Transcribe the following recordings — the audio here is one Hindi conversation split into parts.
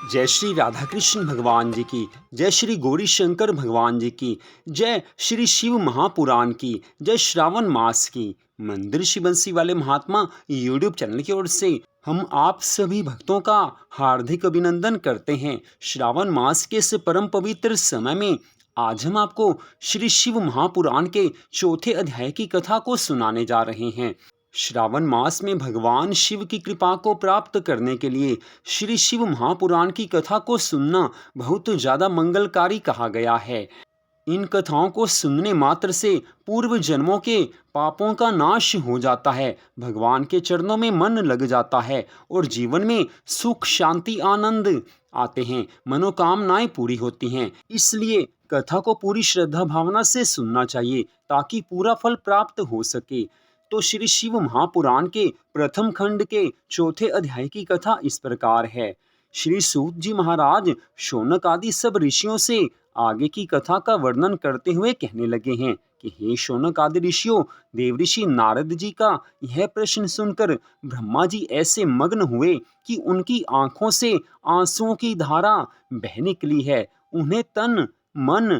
जय श्री राधा कृष्ण भगवान जी की, जय श्री गौरी शंकर भगवान जी की, जय श्री शिव महापुराण की, जय श्रावण मास की। मंदिर शिव बंसी वाले महात्मा यूट्यूब चैनल की ओर से हम आप सभी भक्तों का हार्दिक अभिनंदन करते हैं। श्रावण मास के इस परम पवित्र समय में आज हम आपको श्री शिव महापुराण के चौथे अध्याय की कथा को सुनाने जा रहे हैं। श्रावण मास में भगवान शिव की कृपा को प्राप्त करने के लिए श्री शिव महापुराण की कथा को सुनना बहुत ज़्यादा मंगलकारी कहा गया है। इन कथाओं को सुनने मात्र से पूर्व जन्मों के पापों का नाश हो जाता है, भगवान के चरणों में मन लग जाता है और जीवन में सुख शांति आनंद आते हैं, मनोकामनाएं पूरी होती हैं। इसलिए कथा को पूरी श्रद्धा भावना से सुनना चाहिए ताकि पूरा फल प्राप्त हो सके। तो श्री शिव महापुराण के प्रथम खंड के चौथे अध्याय की कथा इस प्रकार है। श्री सूत जी महाराज शौनक आदि सब ऋषियों से आगे की कथा का वर्णन करते हुए कहने लगे हैं कि हे शौनक आदि ऋषियों, देवऋषि नारद जी का यह प्रश्न सुनकर ब्रह्मा जी ऐसे मग्न हुए कि उनकी आंखों से आंसुओं की धारा बह निकली है। उन्हें तन मन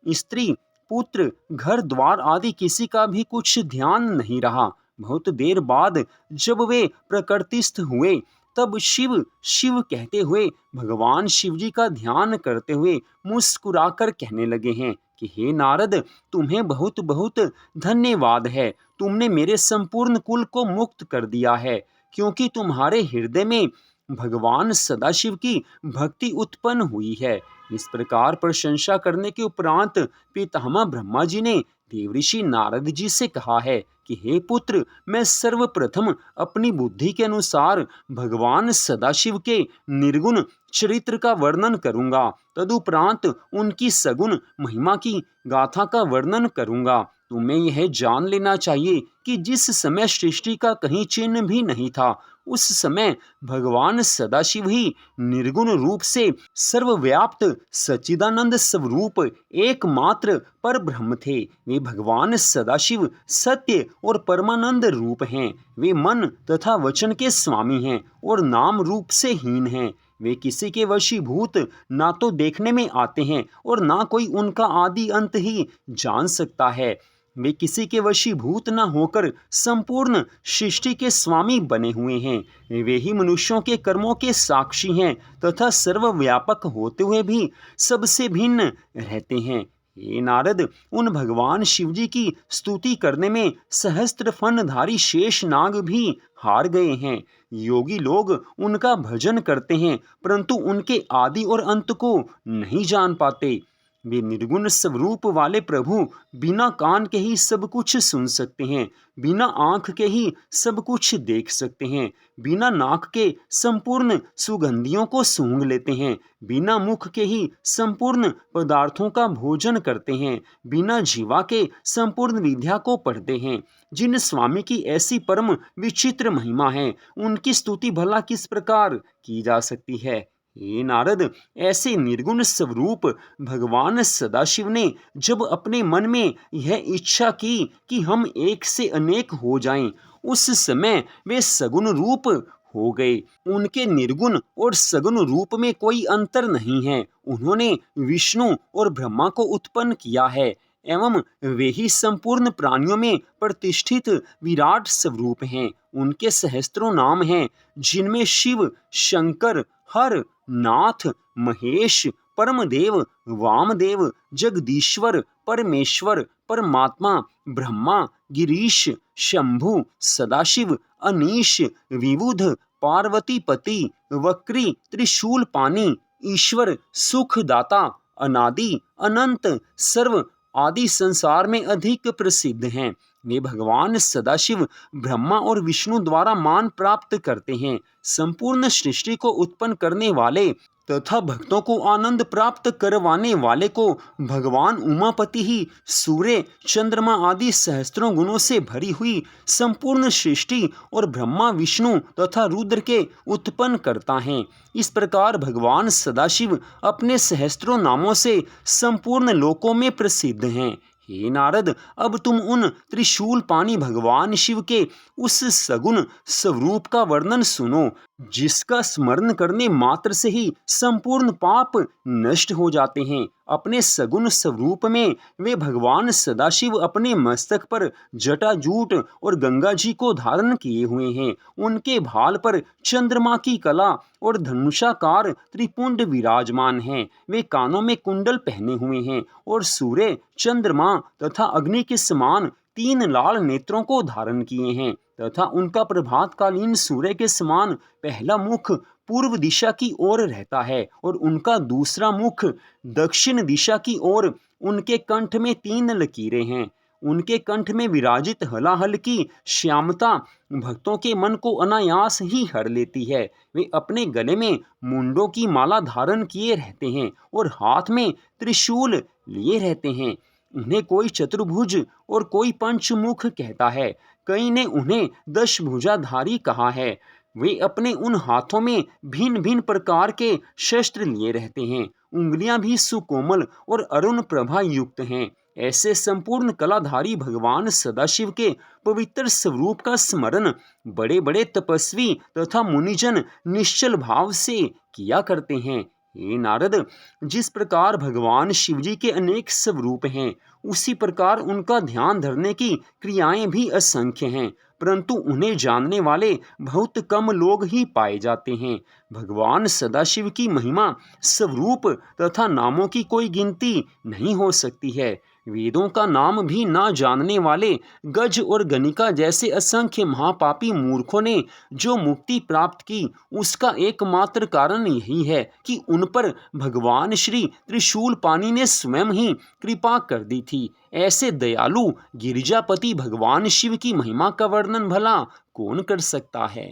स्त्री पुत्र घर द्वार आदि किसी का भी कुछ ध्यान नहीं रहा। बहुत देर बाद जब वे प्रकृतिस्थ हुए तब शिव शिव कहते हुए भगवान शिव जी का ध्यान करते हुए मुस्कुराकर कहने लगे हैं कि हे नारद, तुम्हें बहुत बहुत धन्यवाद है। तुमने मेरे संपूर्ण कुल को मुक्त कर दिया है, क्योंकि तुम्हारे हृदय में भगवान सदाशिव की भक्ति उत्पन्न हुई है। इस प्रकार प्रशंसा करने के उपरांत पितामह ब्रह्मा जी ने देवऋषि नारद जी से कहा है कि हे पुत्र, मैं सर्वप्रथम अपनी बुद्धि के अनुसार भगवान सदाशिव के निर्गुण चरित्र का वर्णन करूंगा, तदुपरांत उनकी सगुण महिमा की गाथा का वर्णन करूंगा। तुम्हें यह जान लेना चाहिए कि जिस समय सृष्टि का कहीं चिन्ह भी नहीं था, उस समय भगवान सदाशिव ही निर्गुण रूप से सर्वव्याप्त सच्चिदानंद स्वरूप एकमात्र पर ब्रह्म थे। वे भगवान सदाशिव सत्य और परमानंद रूप हैं। वे मन तथा वचन के स्वामी हैं और नाम रूप से हीन हैं। वे किसी के वशीभूत ना तो देखने में आते हैं और ना कोई उनका आदि अंत ही जान सकता है। वे किसी के वशीभूत न होकर संपूर्ण सृष्टि के स्वामी बने हुए हैं। वे ही मनुष्यों के कर्मों के साक्षी हैं तथा सर्वव्यापक होते हुए भी सबसे भिन्न रहते हैं। हे नारद, उन भगवान शिव जी की स्तुति करने में सहस्त्र फनधारी शेष नाग भी हार गए हैं। योगी लोग उनका भजन करते हैं परंतु उनके आदि और अंत को नहीं जान पाते। वे निर्गुण स्वरूप वाले प्रभु बिना कान के ही सब कुछ सुन सकते हैं, बिना आंख के ही सब कुछ देख सकते हैं, बिना नाक के संपूर्ण सुगंधियों को सूंघ लेते हैं, बिना मुख के ही संपूर्ण पदार्थों का भोजन करते हैं, बिना जीवा के संपूर्ण विद्या को पढ़ते हैं। जिन स्वामी की ऐसी परम विचित्र महिमा है, उनकी स्तुति भला किस प्रकार की जा सकती है। हे नारद, ऐसे निर्गुण स्वरूप भगवान सदाशिव ने जब अपने मन में यह इच्छा की कि हम एक से अनेक हो जाएं, उस समय वे सगुण रूप हो गए। उनके निर्गुण और सगुण रूप में कोई अंतर नहीं है। उन्होंने विष्णु और ब्रह्मा को उत्पन्न किया है एवं वे ही संपूर्ण प्राणियों में प्रतिष्ठित विराट स्वरूप हैं। उनके सहस्त्रों नाम हैं, जिनमें शिव, शंकर, हर, नाथ, महेश, परमदेव, वामदेव, जगदीश्वर, परमेश्वर, परमात्मा, ब्रह्मा, गिरीश, शंभु, सदाशिव, अनीश, विबुध, पार्वतीपति, वक्री, त्रिशूल पानी, ईश्वर, सुखदाता, अनादि, अनंत, सर्व आदि संसार में अधिक प्रसिद्ध हैं। वे भगवान सदाशिव ब्रह्मा और विष्णु द्वारा मान प्राप्त करते हैं। संपूर्ण सृष्टि को उत्पन्न करने वाले तथा भक्तों को आनंद प्राप्त करवाने वाले को भगवान उमापति ही सूर्य, चंद्रमा आदि सहस्त्रों गुणों से भरी हुई संपूर्ण सृष्टि और ब्रह्मा, विष्णु तथा रुद्र के उत्पन्न करता है। इस प्रकार भगवान सदाशिव अपने सहस्त्रों नामों से संपूर्ण लोकों में प्रसिद्ध हैं। हे नारद, अब तुम उन त्रिशूल पानी भगवान शिव के उस सगुण स्वरूप का वर्णन सुनो, जिसका स्मरण करने मात्र से ही संपूर्ण पाप नष्ट हो जाते हैं। अपने सगुण स्वरूप में वे भगवान सदाशिव अपने मस्तक पर जटाजूट और गंगा जी को धारण किए हुए हैं। उनके भाल पर चंद्रमा की कला और धनुषाकार त्रिपुंड विराजमान हैं। वे कानों में कुंडल पहने हुए हैं और सूर्य, चंद्रमा तथा अग्नि के समान 3 लाल नेत्रों को धारण किए हैं तथा उनका प्रभातकालीन सूर्य के समान पहला मुख पूर्व दिशा की ओर रहता है और उनका दूसरा मुख दक्षिण दिशा की ओर। उनके कंठ में 3 लकीरें हैं। उनके कंठ में विराजित हलाहल की श्यामता भक्तों के मन को अनायास ही हर लेती है। वे अपने गले में मुंडों की माला धारण किए रहते हैं और हाथ में त्रिशूल लिए रहते हैं। उन्हें कोई चतुर्भुज और कोई पंचमुख कहता है। कई ने उन्हें 10 भुजाधारी कहा है। वे अपने उन हाथों में भिन्न भिन्न प्रकार के शस्त्र लिए रहते हैं। उंगलियां भी सुकोमल और अरुण प्रभा युक्त हैं। ऐसे संपूर्ण कलाधारी भगवान सदाशिव के पवित्र स्वरूप का स्मरण बड़े बड़े तपस्वी तथा मुनिजन निश्चल भाव से किया करते हैं। हे नारद, जिस प्रकार भगवान शिवजी के अनेक स्वरूप हैं, उसी प्रकार उनका ध्यान धरने की क्रियाएं भी असंख्य हैं, परंतु उन्हें जानने वाले बहुत कम लोग ही पाए जाते हैं। भगवान सदाशिव की महिमा, स्वरूप तथा नामों की कोई गिनती नहीं हो सकती है। वेदों का नाम भी ना जानने वाले गज और गणिका जैसे असंख्य महापापी मूर्खों ने जो मुक्ति प्राप्त की, उसका एकमात्र कारण यही है कि उन पर भगवान श्री त्रिशूल पानी ने स्वयं ही कृपा कर दी थी। ऐसे दयालु गिरिजापति भगवान शिव की महिमा का वर्णन भला कौन कर सकता है।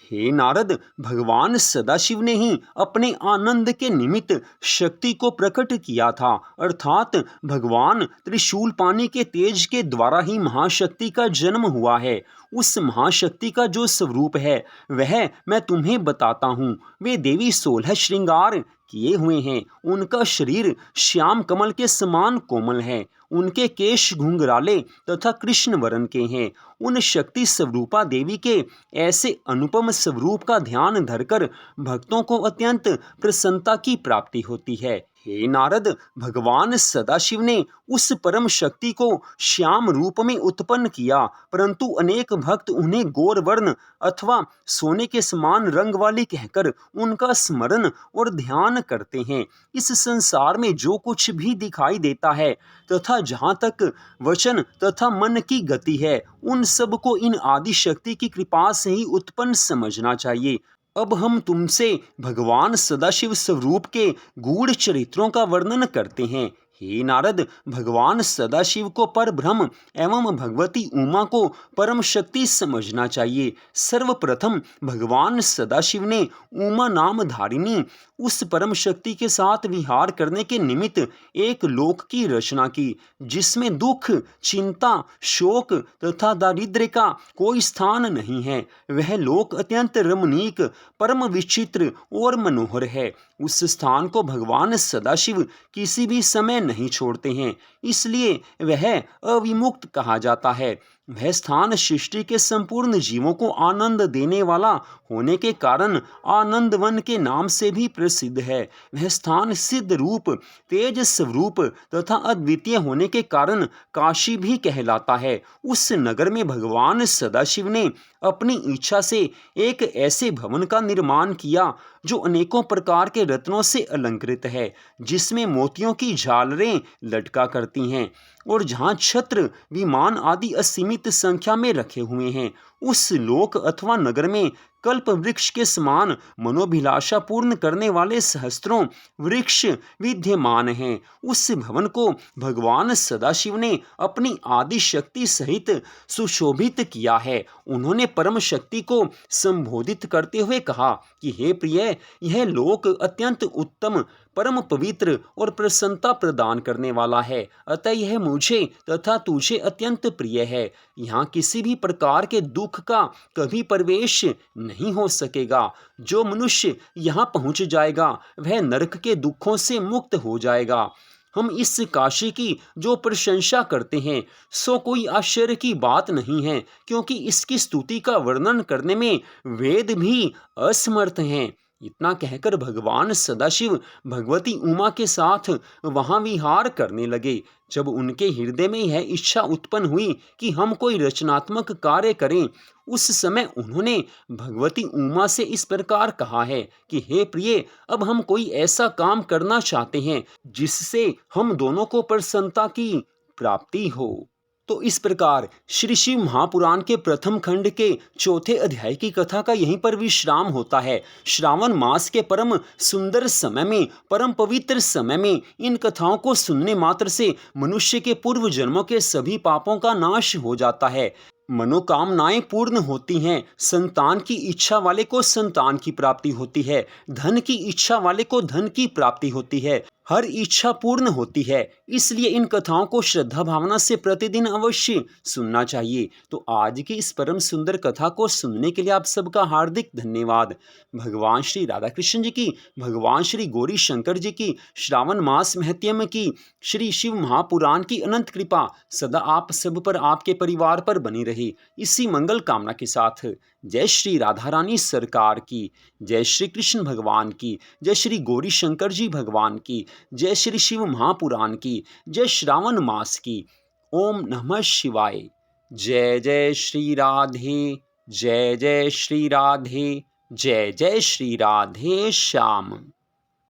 हे नारद, भगवान सदाशिव ने ही अपने आनंद के निमित्त शक्ति को प्रकट किया था, अर्थात भगवान त्रिशूल पानी के तेज के द्वारा ही महाशक्ति का जन्म हुआ है। उस महाशक्ति का जो स्वरूप है वह मैं तुम्हें बताता हूँ। वे देवी 16 श्रृंगार किए हुए हैं। उनका शरीर श्याम कमल के समान कोमल है। उनके केश घुंघराले तथा कृष्ण वर्ण के हैं। उन शक्ति स्वरूपा देवी के ऐसे अनुपम स्वरूप का ध्यान धरकर भक्तों को अत्यंत प्रसन्नता की प्राप्ति होती है। हे नारद, भगवान सदाशिव ने उस परम शक्ति को श्याम रूप में उत्पन्न किया, परंतु अनेक भक्त उन्हें गौर वर्ण अथवा सोने के समान रंग वाली कहकर उनका स्मरण और ध्यान करते हैं। इस संसार में जो कुछ भी दिखाई देता है तथा जहाँ तक वचन तथा मन की गति है, उन सब को इन आदि शक्ति की कृपा से ही उत्पन्न समझना चाहिए। अब हम तुमसे भगवान सदाशिव स्वरूप के गूढ़ चरित्रों का वर्णन करते हैं। हे नारद, भगवान सदाशिव को परब्रह्म एवं भगवती उमा को परम शक्ति समझना चाहिए। सर्वप्रथम भगवान सदाशिव ने उमा नाम धारिणी उस परम शक्ति के साथ विहार करने के निमित्त एक लोक की रचना की, जिसमें दुख, चिंता, शोक तथा दारिद्र्य का कोई स्थान नहीं है। वह लोक अत्यंत रमणीक, परम विचित्र और मनोहर है। उस स्थान को भगवान सदाशिव किसी भी समय नहीं छोड़ते हैं, इसलिए वह अविमुक्त कहा जाता है। वह स्थान सृष्टि के संपूर्ण जीवों को आनंद देने वाला होने के कारण आनंद वन के नाम से भी प्रसिद्ध है। वह स्थान सिद्ध रूप, तेज स्वरूप तथा अद्वितीय होने के कारण काशी भी कहलाता है। उस नगर में भगवान सदाशिव ने अपनी इच्छा से एक ऐसे भवन का निर्माण किया जो अनेकों प्रकार के रत्नों से अलंकृत है, जिसमें मोतियों की झालरें लटका करती हैं और जहाँ छत्र, विमान आदि असीमित संख्या में रखे हुए हैं। उस लोक अथवा नगर में कल्प वृक्ष के समान मनोभिलाषा पूर्ण करने वाले सहस्त्रों वृक्ष विद्यमान हैं। उस भवन को भगवान सदाशिव ने अपनी आदि शक्ति सहित सुशोभित किया है। उन्होंने परम शक्ति को संबोधित करते हुए कहा कि हे प्रिय, यह लोक अत्यंत उत्तम, परम पवित्र और प्रसन्नता प्रदान करने वाला है, अतः यह मुझे तथा तुझे अत्यंत प्रिय है। यहाँ किसी भी प्रकार के दुख का कभी प्रवेश नहीं हो सकेगा। जो मनुष्य यहाँ पहुँच जाएगा वह नरक के दुखों से मुक्त हो जाएगा। हम इस काशी की जो प्रशंसा करते हैं सो कोई आश्चर्य की बात नहीं है, क्योंकि इसकी स्तुति का वर्णन करने में वेद भी असमर्थ हैं। इतना कहकर भगवान सदाशिव भगवती उमा के साथ वहाँ विहार करने लगे। जब उनके हृदय में यह इच्छा उत्पन्न हुई कि हम कोई रचनात्मक कार्य करें, उस समय उन्होंने भगवती उमा से इस प्रकार कहा है कि हे प्रिय, अब हम कोई ऐसा काम करना चाहते हैं जिससे हम दोनों को प्रसन्नता की प्राप्ति हो। तो इस प्रकार श्री शिव महापुराण के प्रथम खंड के चौथे अध्याय की कथा का यहीं पर विश्राम होता है। श्रावण मास के परम सुंदर समय में, परम पवित्र समय में इन कथाओं को सुनने मात्र से मनुष्य के पूर्व जन्मों के सभी पापों का नाश हो जाता है, मनोकामनाएं पूर्ण होती हैं, संतान की इच्छा वाले को संतान की प्राप्ति होती है, धन की इच्छा वाले को धन की प्राप्ति होती है, हर इच्छा पूर्ण होती है। इसलिए इन कथाओं को श्रद्धा भावना से प्रतिदिन अवश्य सुनना चाहिए। तो आज की इस परम सुंदर कथा को सुनने के लिए आप सबका हार्दिक धन्यवाद। भगवान श्री राधा कृष्ण जी की, भगवान श्री गौरी शंकर जी की, श्रावण मास महत्यम की, श्री शिव महापुराण की अनंत कृपा सदा आप सब पर, आपके परिवार पर बनी रही। इसी मंगल कामना के साथ जय श्री राधा रानी सरकार की, जय श्री कृष्ण भगवान की, जय श्री गौरी शंकर जी भगवान की, जय श्री शिव महापुराण की, जय श्रावण मास की। ओम नमः शिवाय। जय जय श्री राधे, जय जय श्री राधे, जय जय श्री राधे श्याम।